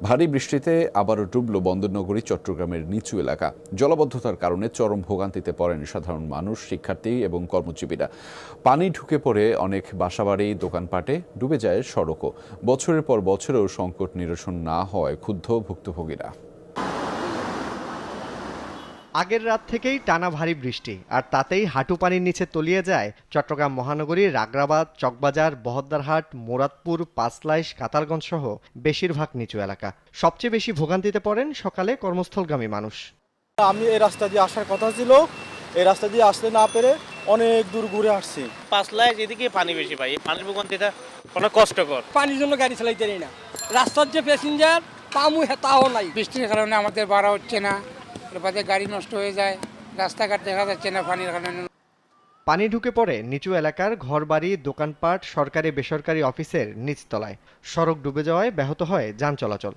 ভারী বৃষ্টিতে আবারও ডুবল বন্দরনগরী চট্টগ্রামের নিচু এলাকা। জলাবদ্ধতার কারণে চরম ভোগান্তিতে পড়েন সাধারণ মানুষ, শিক্ষার্থী এবং কর্মজীবীরা। পানি ঢুকে পড়ে অনেক বাসাবাড়ি, দোকানপাটে, ডুবে যায় সড়কও। বছরের পর বছরেও সংকট নিরসন না হওয়ায় ক্ষুব্ধ ভুক্তভোগীরা। আগের রাত থেকেই টানা ভারী বৃষ্টি, আর তাতেই হাঁটু পানির নিচে তলিয়ে যায় চট্টগ্রাম মহানগরীর রাগরাবাদ, চকবাজার, বহদ্দারহাট, মুরাদপুর, পাঁচলাইশ, কাতারগঞ্জ সহ বেশিরভাগ নিচু এলাকা। সবচেয়ে বেশি ভোগান্তিতে পড়েন সকালে কর্মস্থলগামী মানুষ। আমি এই রাস্তা দিয়ে আসার কথা ছিল, এই রাস্তা দিয়ে আসতে না পেরে অনেক দূর ঘুরে আসছি। পাঁচলাইশ এদিকে পানি বেশি পাই, পানির ভোগান্তিটা অনেক কষ্টকর। পানির জন্য গাড়ি চালাইতে পারি না, রাস্তার যে প্যাসেঞ্জার পামু তাও নাই। বৃষ্টির কারণে আমাদের বাড়া হচ্ছে না, এরপরে গাড়ি নষ্ট হয়ে যায়, রাস্তাঘাট দেখা যাচ্ছে না পানির কারণে। পানি ঢুকে পড়ে নিচু এলাকার ঘরবাড়ি, দোকানপাট, সরকারি বেসরকারি অফিসের নিচতলায়। সড়ক ডুবে যাওয়ায় ব্যাহত হয় যান চলাচল।